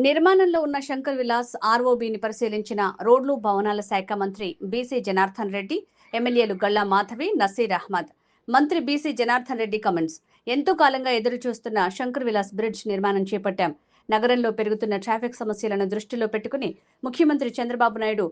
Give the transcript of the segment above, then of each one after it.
నిర్మాణంలో ఉన్న శంకర్ విలాస్ ఆర్ఓబిని పరిశీలించిన రోడ్లు భవనాల శాఖ మంత్రి బీసీ జనార్దన్ రెడ్డి, ఎమ్మెల్యేలు గల్లా మాధవి, నసీర్ అహ్మద్. మంత్రి బీసీ జనార్దన్ రెడ్డి కమెంట్స్. ఎంతో కాలంగా ఎదురు చూస్తున్న శంకర్ విలాస్ బ్రిడ్జ్ నిర్మాణం చేపట్టాం. నగరంలో పెరుగుతున్న ట్రాఫిక్ సమస్యలను దృష్టిలో పెట్టుకుని ముఖ్యమంత్రి చంద్రబాబు నాయుడు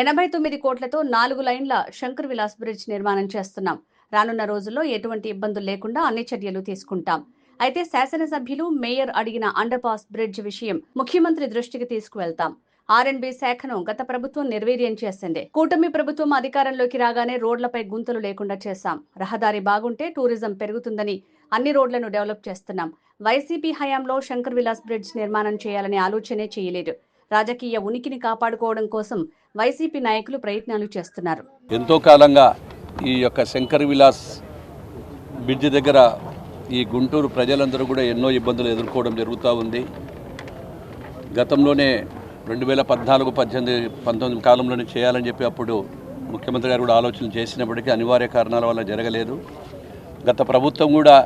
89 కోట్లతో 4 లైన్ల శంకర్ విలాస్ బ్రిడ్జ్ నిర్మాణం చేస్తున్నాం. రానున్న రోజుల్లో ఎటువంటి ఇబ్బందులు లేకుండా అన్ని చర్యలు తీసుకుంటాం. అయితే శాసనసభ్యులు, మేయర్ అడిగిన అండర్ పాస్ బ్రిడ్జ్ విషయం ముఖ్యమంత్రి దృష్టికి తీసుకువెళ్తాం. ఆర్ఎండ్బి శాఖను గత ప్రభుత్వం నిర్వీర్యం చేసింది. కూటమి ప్రభుత్వం అధికారంలోకి రాగానే రోడ్లపై గుంతలు లేకుండా చేశాం. రహదారి బాగుంటే టూరిజం పెరుగుతుందని అన్ని రోడ్లను డెవలప్ చేస్తున్నాం. వైసీపీ హయాంలో శంకర్ విలాస్ బ్రిడ్జ్ నిర్మాణం చేయాలనే ఆలోచనే చేయలేదు. రాజకీయ ఉనికిని కాపాడుకోవడం కోసం వైసీపీ నాయకులు ప్రయత్నాలు చేస్తున్నారు. ఎంతో కాలంగా ఈ యొక్క శంకర్ విలాస్ బ్రిడ్జ్ దగ్గర ఈ గుంటూరు ప్రజలందరూ కూడా ఎన్నో ఇబ్బందులు ఎదుర్కోవడం జరుగుతూ ఉంది. గతంలోనే 2014-19 కాలంలోనే చేయాలని చెప్పి అప్పుడు ముఖ్యమంత్రి గారు కూడా ఆలోచన చేసినప్పటికీ అనివార్య కారణాల వల్ల జరగలేదు. గత ప్రభుత్వం కూడా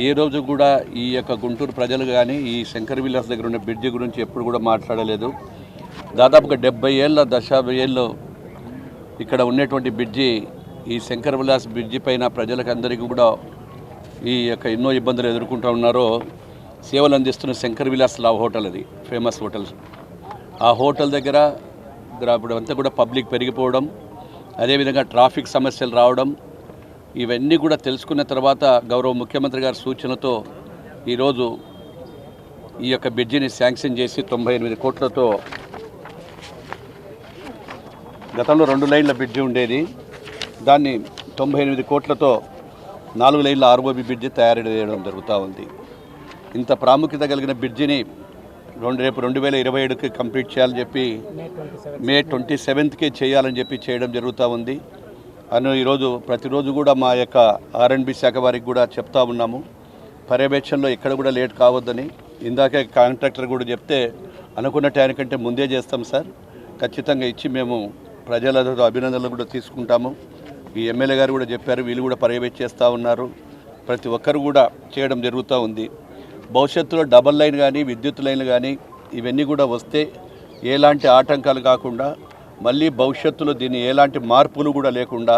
ఏ రోజు కూడా ఈ యొక్క గుంటూరు ప్రజలు కానీ ఈ శంకర్ విలాస్ దగ్గర ఉన్న బ్రిడ్జి గురించి ఎప్పుడు కూడా మాట్లాడలేదు. దాదాపుగా 70 ఏళ్ళ దశాబ్దాలు ఇక్కడ ఉన్నటువంటి బ్రిడ్జి, ఈ శంకర్ విలాస్ బ్రిడ్జి పైన ప్రజలకు అందరికీ కూడా ఈ యొక్క ఎన్నో ఇబ్బందులు ఎదుర్కొంటూ ఉన్నారో సేవలు అందిస్తున్న శంకర్ విలాస్ హోటల్, అది ఫేమస్ హోటల్స్. ఆ హోటల్ దగ్గర ఇప్పుడు అంతా కూడా పబ్లిక్ పెరిగిపోవడం, అదేవిధంగా ట్రాఫిక్ సమస్యలు రావడం, ఇవన్నీ కూడా తెలుసుకున్న తర్వాత గౌరవ ముఖ్యమంత్రి గారి సూచనతో ఈరోజు ఈ యొక్క బ్రిడ్జిని శాంక్షన్ చేసి 98 కోట్లతో, గతంలో 2 లైన్ల బ్రిడ్జి ఉండేది, దాన్ని 98 కోట్లతో 4 లైన్ల ఆర్ఓబి బ్రిడ్జి తయారు చేయడం జరుగుతూ ఉంది. ఇంత ప్రాముఖ్యత కలిగిన బ్రిడ్జిని రేపు 2027కి కంప్లీట్ చేయాలని చెప్పి మే 27కే చేయాలని చెప్పి చేయడం జరుగుతూ ఉంది. ఈరోజు ప్రతిరోజు కూడా మా యొక్క ఆర్ఎండ్బి శాఖ వారికి కూడా చెప్తా ఉన్నాము, పర్యవేక్షణలో ఎక్కడ కూడా లేట్ కావద్దని. ఇందాకే కాంట్రాక్టర్ కూడా చెప్తే అనుకున్న టైంకంటే ముందే చేస్తాం సార్, ఖచ్చితంగా ఇచ్చి మేము ప్రజలతో అభినందనలు కూడా తీసుకుంటాము. ఈ ఎమ్మెల్యే గారు కూడా చెప్పారు, వీళ్ళు కూడా పర్యవేక్షిస్తూ ఉన్నారు. ప్రతి ఒక్కరు కూడా చేయడం జరుగుతూ ఉంది. భవిష్యత్తులో డబల్ లైన్ కానీ విద్యుత్ లైన్లు కానీ ఇవన్నీ కూడా వస్తే ఎలాంటి ఆటంకాలు కాకుండా, మళ్ళీ భవిష్యత్తులో దీన్ని ఎలాంటి మార్పులు కూడా లేకుండా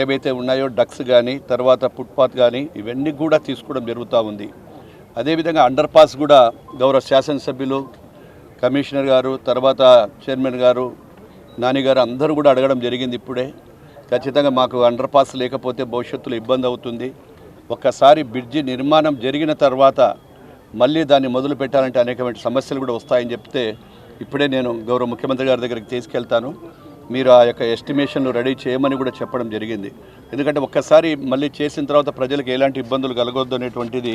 ఏవైతే ఉన్నాయో డక్స్ కానీ తర్వాత ఫుట్పాత్ కానీ ఇవన్నీ కూడా తీసుకోవడం జరుగుతూ ఉంది. అదేవిధంగా అండర్ పాస్ కూడా గౌరవ శాసనసభ్యులు, కమిషనర్ గారు, తర్వాత చైర్మన్ గారు, నాని గారు అందరూ కూడా అడగడం జరిగింది. ఇప్పుడే ఖచ్చితంగా మాకు అండర్ పాస్ లేకపోతే భవిష్యత్తులో ఇబ్బంది అవుతుంది. ఒక్కసారి బ్రిడ్జి నిర్మాణం జరిగిన తర్వాత మళ్ళీ దాన్ని మొదలు పెట్టాలంటే అనేకమైన సమస్యలు కూడా వస్తాయని చెప్తే ఇప్పుడే నేను గౌరవ ముఖ్యమంత్రి గారి దగ్గరికి తీసుకెళ్తాను. మీరు ఆ యొక్క ఎస్టిమేషన్లు రెడీ చేయమని కూడా చెప్పడం జరిగింది. ఎందుకంటే ఒక్కసారి మళ్ళీ చేసిన తర్వాత ప్రజలకు ఎలాంటి ఇబ్బందులు కలగొద్దు అనేటువంటిది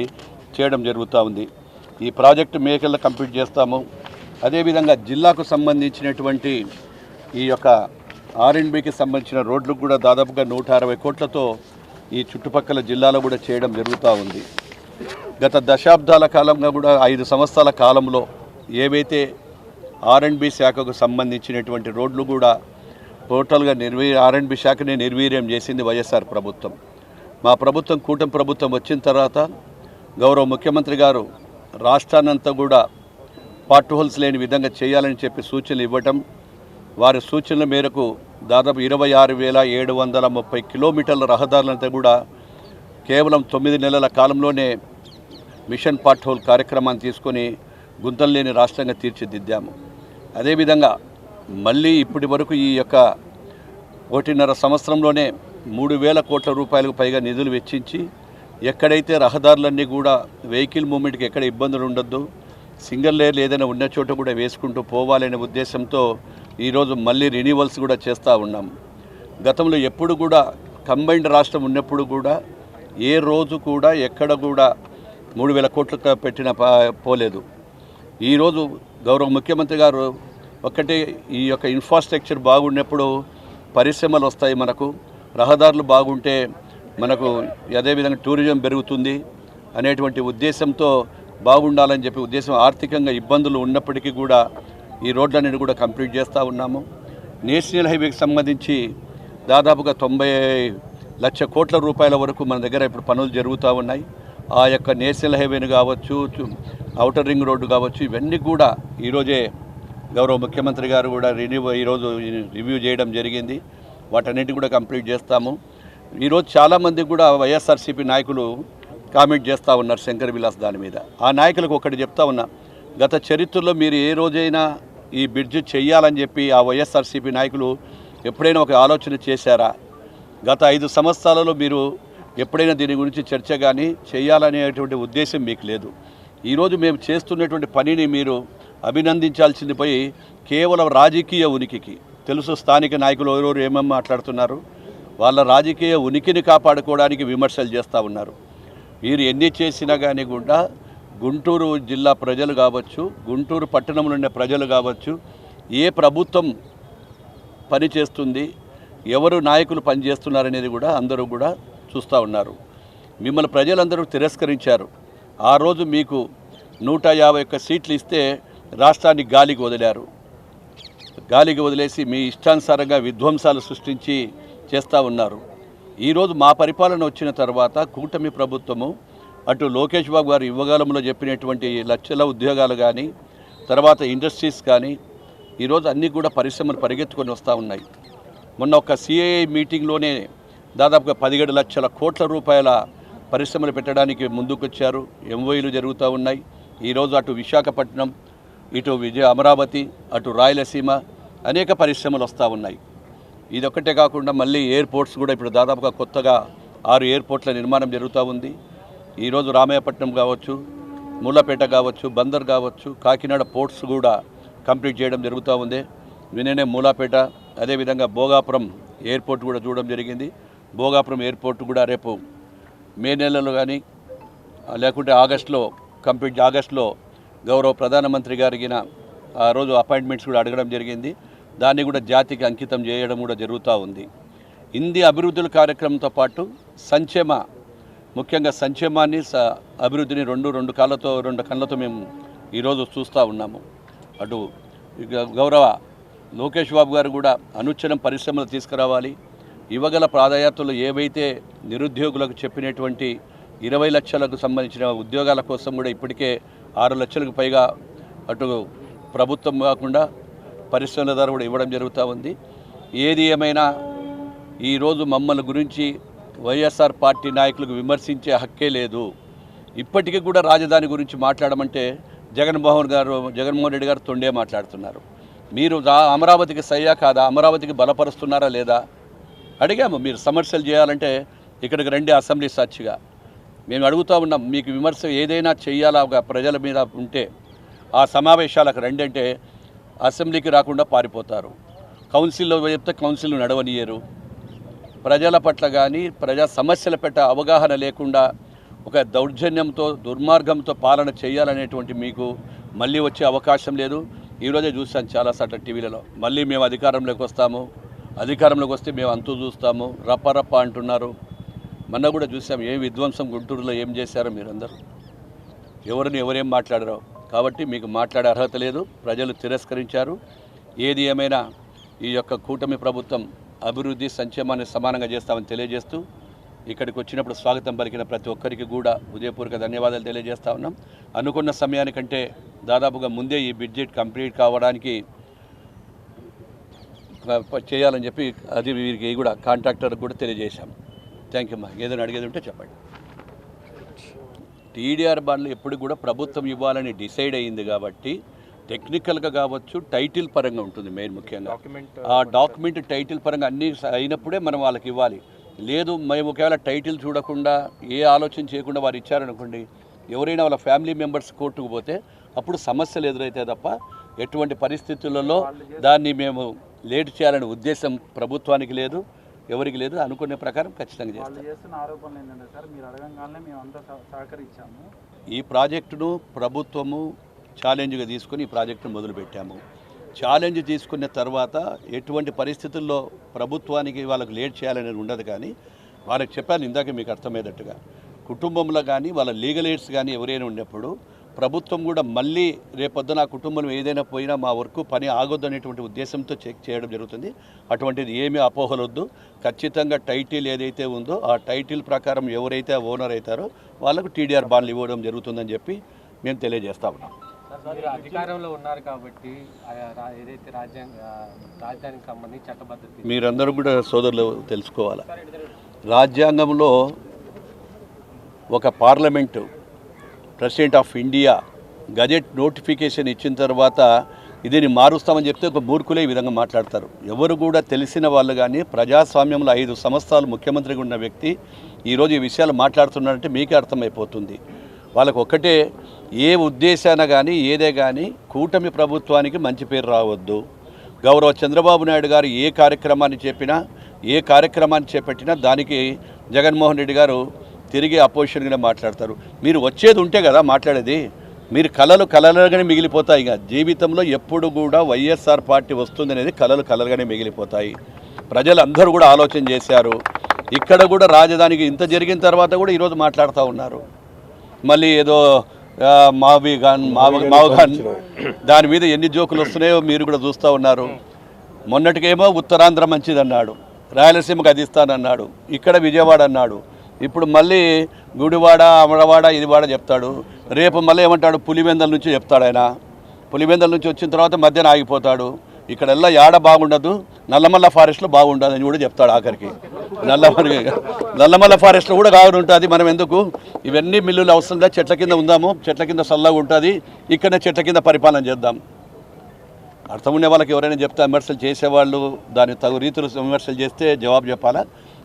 చేయడం జరుగుతూ ఉంది. ఈ ప్రాజెక్టు మేకల్లో కంప్లీట్ చేస్తాము. అదేవిధంగా జిల్లాకు సంబంధించినటువంటి ఈ యొక్క ఆర్ఎండ్బికి సంబంధించిన రోడ్లకు కూడా దాదాపుగా 160 కోట్లతో ఈ చుట్టుపక్కల జిల్లాలో కూడా చేయడం జరుగుతూ ఉంది. గత దశాబ్దాల కాలంగా కూడా 5 సంవత్సరాల కాలంలో ఏవైతే ఆర్ఎండ్బి శాఖకు సంబంధించినటువంటి రోడ్లు కూడా టోటల్గా ఆర్ఎండ్బి శాఖని నిర్వీర్యం చేసింది వైఎస్ఆర్ ప్రభుత్వం. మా ప్రభుత్వం, కూటమి ప్రభుత్వం వచ్చిన తర్వాత గౌరవ ముఖ్యమంత్రి గారు రాష్ట్రాన్నంతా కూడా పార్ట్ హోల్స్ లేని విధంగా చేయాలని చెప్పి సూచనలు ఇవ్వటం, వారి సూచనల మేరకు దాదాపు 26,730 కిలోమీటర్ల రహదారులంతా కూడా కేవలం 9 నెలల కాలంలోనే మిషన్ పార్ట్ హోల్ కార్యక్రమాన్ని తీసుకొని గుంతలు లేని రాష్ట్రంగా తీర్చిదిద్దాము. అదేవిధంగా మళ్ళీ ఇప్పటి వరకు ఈ యొక్క 1.5 సంవత్సరంలోనే 3,000 కోట్ల రూపాయలకు పైగా నిధులు వెచ్చించి ఎక్కడైతే రహదారులన్నీ కూడా వెహికల్ మూవ్మెంట్కి ఎక్కడ ఇబ్బందులు ఉండొద్దు, సింగిల్ లేయర్లు ఏదైనా ఉన్న చోట కూడా వేసుకుంటూ పోవాలనే ఉద్దేశంతో ఈరోజు మళ్ళీ రెన్యూవల్స్ కూడా చేస్తూ ఉన్నాం. గతంలో ఎప్పుడు కూడా కంబైన్డ్ రాష్ట్రం ఉన్నప్పుడు కూడా ఏ రోజు కూడా ఎక్కడ కూడా 3,000 కోట్లు పెట్టిన పోలేదు. ఈరోజు గౌరవ ముఖ్యమంత్రి గారు ఒక్కటే ఈ యొక్క ఇన్ఫ్రాస్ట్రక్చర్ బాగున్నప్పుడు పరిశ్రమలు వస్తాయి, మనకు రహదారులు బాగుంటే మనకు అదేవిధంగా టూరిజం పెరుగుతుంది అనేటువంటి ఉద్దేశంతో బాగుండాలని చెప్పి ఉద్దేశం, ఆర్థికంగా ఇబ్బందులు ఉన్నప్పటికీ కూడా ఈ రోడ్లన్నీ కూడా కంప్లీట్ చేస్తూ ఉన్నాము. నేషనల్ హైవేకి సంబంధించి దాదాపుగా 90 లక్షల కోట్ల రూపాయల వరకు మన దగ్గర ఇప్పుడు పనులు జరుగుతూ ఉన్నాయి. ఆ యొక్క నేషనల్ హైవేని కావచ్చు, ఔటర్ రింగ్ రోడ్డు కావచ్చు, ఇవన్నీ కూడా ఈరోజే గౌరవ ముఖ్యమంత్రి గారు కూడా ఈరోజు రివ్యూ చేయడం జరిగింది. వాటన్నిటి కూడా కంప్లీట్ చేస్తాము. ఈరోజు చాలామంది కూడా వైఎస్ఆర్సీపీ నాయకులు కామెంట్ చేస్తూ ఉన్నారు శంకర్ విలాస్ దాని మీద. ఆ నాయకులకు ఒకటి చెప్తా ఉన్నా, గత చరిత్రలో మీరు ఏ రోజైనా ఈ బ్రిడ్జ్ చెయ్యాలని చెప్పి ఆ వైఎస్ఆర్సీపీ నాయకులు ఎప్పుడైనా ఒక ఆలోచన చేశారా? గత 5 సంవత్సరాలలో మీరు ఎప్పుడైనా దీని గురించి చర్చ కానీ చేయాలనేటువంటి ఉద్దేశం మీకు లేదు. ఈరోజు మేము చేస్తున్నటువంటి పనిని మీరు అభినందించాల్సింది పోయి కేవలం రాజకీయ ఉనికికి, తెలుసు స్థానిక నాయకులు ఎవరెవరు ఏమేమి మాట్లాడుతున్నారు, వాళ్ళ రాజకీయ ఉనికిని కాపాడుకోవడానికి విమర్శలు చేస్తూ ఉన్నారు. మీరు ఎన్ని చేసినా కానీ కూడా గుంటూరు జిల్లా ప్రజలు కావచ్చు, గుంటూరు పట్టణంలో ఉండే ప్రజలు కావచ్చు, ఏ ప్రభుత్వం పనిచేస్తుంది, ఎవరు నాయకులు పనిచేస్తున్నారనేది కూడా అందరూ కూడా చూస్తూ ఉన్నారు. మిమ్మల్ని ప్రజలందరూ తిరస్కరించారు. ఆ రోజు మీకు 151 సీట్లు ఇస్తే రాష్ట్రాన్ని గాలికి వదిలారు. గాలికి వదిలేసి మీ ఇష్టానుసారంగా విధ్వంసాలు సృష్టించి చేస్తూ ఉన్నారు. ఈరోజు మా పరిపాలన వచ్చిన తర్వాత కూటమి ప్రభుత్వము అటు లోకేష్ బాబు గారు ఇవ్వగలంలో చెప్పినటువంటి లక్షల ఉద్యోగాలు కానీ, తర్వాత ఇండస్ట్రీస్ కానీ, ఈరోజు అన్నీ కూడా పరిశ్రమలు పరిగెత్తుకొని వస్తూ ఉన్నాయి. మొన్న ఒక సిఐఐ మీటింగ్లోనే దాదాపుగా 17 లక్షల కోట్ల రూపాయల పరిశ్రమలు పెట్టడానికి ముందుకొచ్చారు. ఎంఓయూలు జరుగుతూ ఉన్నాయి. ఈరోజు అటు విశాఖపట్నం, ఇటు అమరావతి, అటు రాయలసీమ అనేక పరిశ్రమలు వస్తూ ఉన్నాయి. ఇదొక్కటే కాకుండా మళ్ళీ ఎయిర్పోర్ట్స్ కూడా ఇప్పుడు దాదాపుగా కొత్తగా 6 ఎయిర్పోర్ట్ల నిర్మాణం జరుగుతూ ఉంది. ఈరోజు రామాయపట్నం కావచ్చు, మూలపేట కావచ్చు, బందర్ కావచ్చు, కాకినాడ పోర్ట్స్ కూడా కంప్లీట్ చేయడం జరుగుతూ ఉంది. నిన్ననే మూలాపేట, అదేవిధంగా భోగాపురం ఎయిర్పోర్ట్ కూడా చూడడం జరిగింది. భోగాపురం ఎయిర్పోర్ట్ కూడా రేపు మే నెలలో కానీ లేకుంటే ఆగస్టులో గౌరవ ప్రధానమంత్రి గారికి ఆ రోజు అపాయింట్మెంట్స్ కూడా అడగడం జరిగింది. దాన్ని కూడా జాతికి అంకితం చేయడం కూడా జరుగుతూ ఉంది. ఇన్ని అభివృద్ధుల కార్యక్రమంతో పాటు ముఖ్యంగా సంక్షేమాన్ని అభివృద్ధిని రెండు కళ్ళతో మేము ఈరోజు చూస్తూ ఉన్నాము. అటు గౌరవ లోకేష్ బాబు గారు కూడా అనుక్షణం పరిశ్రమలు తీసుకురావాలి. ఇవ్వగల ప్రాధాన్యతలు ఏవైతే నిరుద్యోగులకు చెప్పినటువంటి 20 లక్షలకు సంబంధించిన ఉద్యోగాల కోసం కూడా ఇప్పటికే 6 లక్షలకు పైగా అటు ప్రభుత్వం కాకుండా పరిశ్రమల ద్వారా కూడా ఇవ్వడం జరుగుతూ ఉంది. ఏది ఏమైనా ఈరోజు మమ్మల్ని గురించి వైఎస్ఆర్ పార్టీ నాయకులకు విమర్శించే హక్కే లేదు. ఇప్పటికీ కూడా రాజధాని గురించి మాట్లాడమంటే జగన్మోహన్ రెడ్డి గారు తొండే మాట్లాడుతున్నారు. మీరు అమరావతికి సయ్యా కాదా, అమరావతికి బలపరుస్తున్నారా లేదా అడిగాము. మీరు సమస్యలు చేయాలంటే ఇక్కడికి రండి అసెంబ్లీ సాక్షిగా. మేము అడుగుతూ ఉన్నాం, మీకు విమర్శ ఏదైనా చేయాలా ఒక ప్రజల మీద ఉంటే ఆ సమావేశాలకు రండి అంటే అసెంబ్లీకి రాకుండా పారిపోతారు. కౌన్సిల్లో చెప్తే కౌన్సిల్ నడవనియరు. ప్రజల పట్ల కానీ ప్రజా సమస్యల పట్ల అవగాహన లేకుండా ఒక దౌర్జన్యంతో దుర్మార్గంతో పాలన చేయాలనేటువంటి మీకు మళ్ళీ వచ్చే అవకాశం లేదు. ఈరోజే చూసాను చాలాసార్లు టీవీలలో, మళ్ళీ మేము అధికారంలోకి వస్తే మేము అంతూ చూస్తాము, రప్ప అంటున్నారు. మొన్న కూడా చూసాం ఏ విధ్వంసం గుంటూరులో ఏం చేశారో మీరందరూ, ఎవరేం మాట్లాడారో. కాబట్టి మీకు మాట్లాడే అర్హత లేదు, ప్రజలు తిరస్కరించారు. ఏది ఏమైనా ఈ యొక్క కూటమి ప్రభుత్వం అభివృద్ధి సంక్షేమాన్ని సమానంగా చేస్తామని తెలియజేస్తూ ఇక్కడికి వచ్చినప్పుడు స్వాగతం పలికిన ప్రతి ఒక్కరికి కూడా హృదయపూర్వక ధన్యవాదాలు తెలియజేస్తా ఉన్నాం. అనుకున్న సమయానికంటే దాదాపుగా ముందే ఈ బడ్జెట్ కంప్లీట్ కావడానికి చేయాలని చెప్పి అది వీరికి కూడా కాంట్రాక్టర్కి కూడా తెలియజేశాం. థ్యాంక్ యూ అమ్మా. ఏదైనా అడిగేది ఉంటే చెప్పండి. టీడీఆర్ బాండ్లు ఎప్పుడు కూడా ప్రభుత్వం ఇవ్వాలని డిసైడ్ అయ్యింది కాబట్టి టెక్నికల్గా కావచ్చు, టైటిల్ పరంగా ఉంటుంది మెయిన్ ముఖ్యంగా. ఆ డాక్యుమెంట్ టైటిల్ పరంగా అన్నీ అయినప్పుడే మనం వాళ్ళకి ఇవ్వాలి. లేదు మేము ఒకవేళ టైటిల్ చూడకుండా ఏ ఆలోచన చేయకుండా వారు ఇచ్చారనుకోండి, ఎవరైనా వాళ్ళ ఫ్యామిలీ మెంబర్స్ కోర్టుకు పోతే అప్పుడు సమస్యలు ఎదురైతే తప్ప ఎటువంటి పరిస్థితులలో దాన్ని మేము లేట్ చేయాలనే ఉద్దేశం ప్రభుత్వానికి లేదు, ఎవరికి లేదు. అనుకునే ప్రకారం ఖచ్చితంగా చేస్తాం. ఈ ప్రాజెక్టును ప్రభుత్వము ఛాలెంజ్గా తీసుకొని ఈ ప్రాజెక్టును మొదలుపెట్టాము. ఛాలెంజ్ తీసుకున్న తర్వాత ఎటువంటి పరిస్థితుల్లో ప్రభుత్వానికి వాళ్ళకు లేట్ చేయాలనేది ఉండదు. కానీ వాళ్ళకి చెప్పాను ఇందాక మీకు అర్థమయ్యేటట్టుగా, కుటుంబంలో కానీ వాళ్ళ లీగల్ ఎయిడ్స్ కానీ ఎవరైనా ఉన్నప్పుడు ప్రభుత్వం కూడా మళ్ళీ రేపొద్దున కుటుంబం ఏదైనా పోయినా మా వర్క్ పని ఆగొద్దు అనేటువంటి ఉద్దేశంతో చెక్ చేయడం జరుగుతుంది. అటువంటిది ఏమీ అపోహలొద్దు. ఖచ్చితంగా టైటిల్ ఏదైతే ఉందో ఆ టైటిల్ ప్రకారం ఎవరైతే ఓనర్ అవుతారో వాళ్ళకు టీడీఆర్ బాండ్లు ఇవ్వడం జరుగుతుందని చెప్పి మేము తెలియజేస్తా ఉన్నాం. అధికారంలో ఉన్నారు కాబట్టి ఏదైతే రాజ్యానికి సంబంధించి చట్టబద్ధత మీరందరూ కూడా సోదరులు తెలుసుకోవాలి. రాజ్యాంగంలో ఒక parliament president of India gazette notification ఇచ్చిన తర్వాత ఇదిని మారుస్తామని చెప్తే ఒక మూర్ఖులే ఈ విధంగా మాట్లాడతారు. ఎవరు కూడా తెలిసిన వాళ్ళు కానీ ప్రజాస్వామ్యంలో 5 సంవత్సరాలు ముఖ్యమంత్రిగా ఉన్న వ్యక్తి ఈరోజు ఈ విషయాలు మాట్లాడుతున్నారంటే మీకే అర్థమైపోతుంది. వాళ్ళకు ఒక్కటే, ఏ ఉద్దేశాన కానీ ఏదే కానీ కూటమి ప్రభుత్వానికి మంచి పేరు రావద్దు. గౌరవ చంద్రబాబు నాయుడు గారు ఏ కార్యక్రమాన్ని చేపట్టినా దానికి జగన్మోహన్ రెడ్డి గారు తిరిగి అపోజిషన్గానే మాట్లాడతారు. మీరు వచ్చేది ఉంటే కదా మాట్లాడేది. మీరు కలలుగానే మిగిలిపోతాయి. ఇక జీవితంలో ఎప్పుడు కూడా వైఎస్ఆర్ పార్టీ వస్తుంది అనేది కలలుగానే మిగిలిపోతాయి. ప్రజలందరూ కూడా ఆలోచన చేశారు. ఇక్కడ కూడా రాజధానికి ఇంత జరిగిన తర్వాత కూడా ఈరోజు మాట్లాడుతూ ఉన్నారు. మళ్ళీ ఏదో మావుగాన్ దాని మీద ఎన్ని జోకులు వస్తున్నాయో మీరు కూడా చూస్తూ ఉన్నారు. మొన్నటికేమో ఉత్తరాంధ్ర మంచిదన్నాడు, రాయలసీమకు అది ఇస్తానన్నాడు, ఇక్కడ విజయవాడ అన్నాడు, ఇప్పుడు మళ్ళీ గుడివాడ అమరవాడ ఇదివాడ చెప్తాడు. రేపు మళ్ళీ ఏమంటాడు, పులివెందల నుంచి చెప్తాడు. ఆయన పులివెందల నుంచి వచ్చిన తర్వాత మధ్యన ఆగిపోతాడు. ఇక్కడెల్లా యాడ బాగుండదు, నల్లమల్ల ఫారెస్ట్లో బాగుండదు అని కూడా చెప్తాడు. ఆఖరికి నల్లమల్ల ఫారెస్ట్లో కూడా కావాలి. మనం ఎందుకు ఇవన్నీ మిల్లులు అవసరం లేదు, చెట్ల కింద ఉందాము, చెట్ల కింద చల్లగా ఉంటుంది, ఇక్కడనే చెట్ల కింద పరిపాలన చేద్దాం. అర్థం ఉండే వాళ్ళకి ఎవరైనా చెప్తే విమర్శలు చేసేవాళ్ళు దాని తగు రీతిలో విమర్శలు చేస్తే జవాబు చెప్పాలా.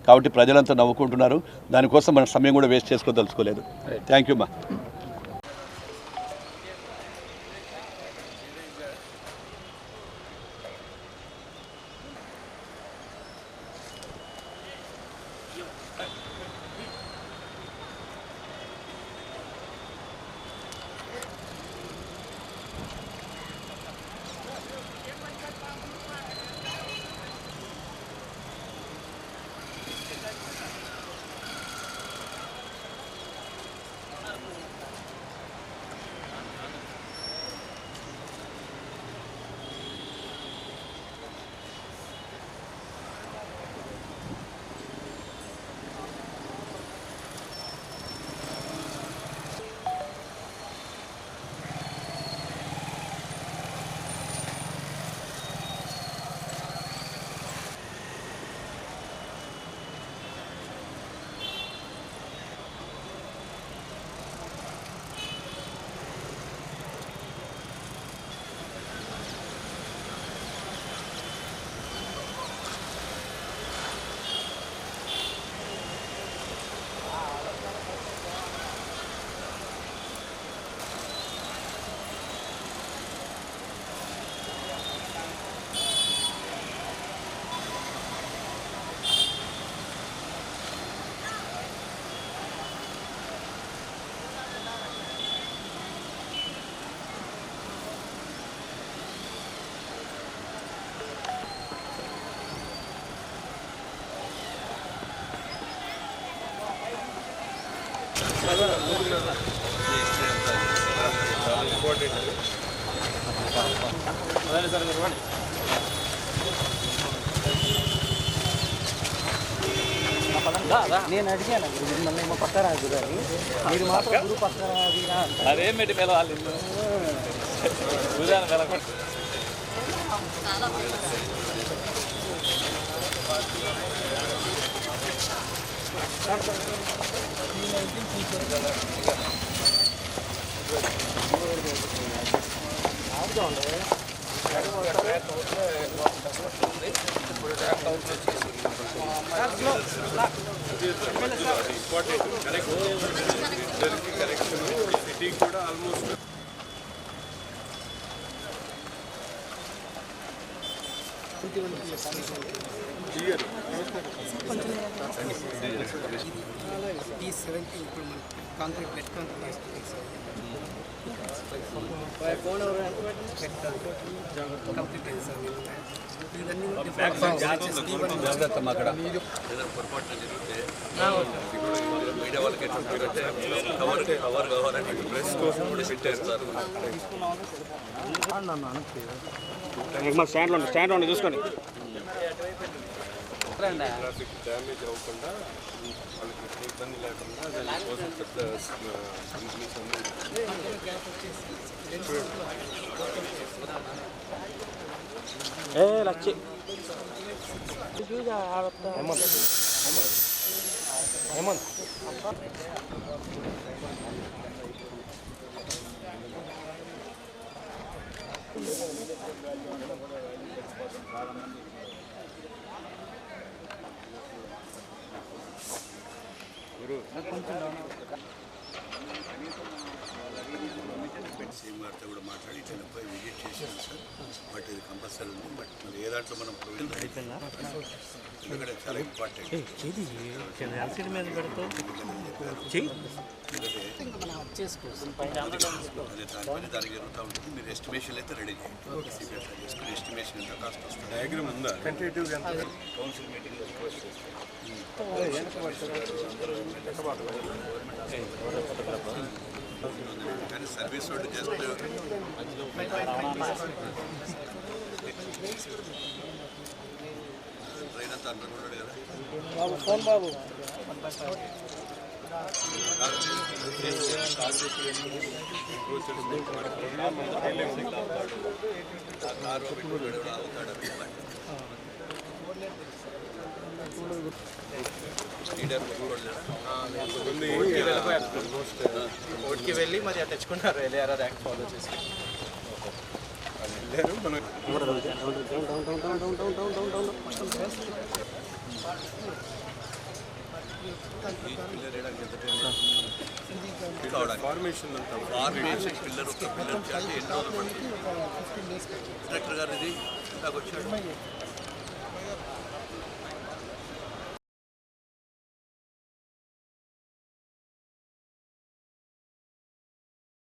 కాబట్టి ప్రజలంతా నవ్వుకుంటున్నారు. దానికోసం మన సమయం కూడా వేస్ట్ చేసుకోదలుచుకోలేదు. థ్యాంక్ యూ మా. నేను అడిగాను మిమ్మల్ని ఏమో పక్క రాదు కానీ మీరు మాత్రం గురు పక్క రాదిరా అదేమిటి పిలవాలి concrete net concrete phone complete అయింది సార్. జాగ్రత్త అక్కడ పొరపాటు జరిగితే మీడియా వాళ్ళకి ఎట్లుంటారంటే కవర్ కావాలని ప్రెస్ కోసం కూడా పెట్టేస్తారు. స్టాండ్ చూసుకోండి. ట్రాఫిక్ డ్యామేజ్ అవ్వకుండా వాళ్ళకి ఇబ్బంది లేకుండా దానికోసం పెద్ద కంపెనీస్ అన్నీ లచ్చి హేమంత్ సీఎం గారితో కూడా మాట్లాడి పోయి విజిట్ చేశాను సార్. బట్ ఇది కంపల్సరీ ఉంది. బట్ మరి ఏ దాంట్లో మనం ప్రొవిజన్ ఎందుకంటే చాలా ఇంపార్టెంట్. అదే దానికి జరుగుతూ ఉంటుంది. మీరు ఎస్టిమేషన్ అయితే రెడీ చేయండి. చేసుకుని ఎస్టిమేషన్ ఎంత కాస్ట్ వస్తుంది డయాగ్రామ్ ఉందా టెంటేటివ్ కౌన్సిల్ మీటింగ్ కానీ సర్వీస్ రోడ్డు చేస్తే ట్రైన్ అంతా అనుకుంటాడు కదా ఫోన్ బాబు కోర్టుకి వెళ్ళి మరి తెచ్చుకున్నారు ఎల్ఏఆర్ యాక్ట్ ఫాలో చేసి వెళ్ళారు. మనం ఫార్మేషన్ అంతా పిల్లర్ ఒక పిల్లర్ చేసి ఎన్ని రోజులు పడుతుంది? డైరెక్టర్ గారు ఇది నాకు వచ్చాడు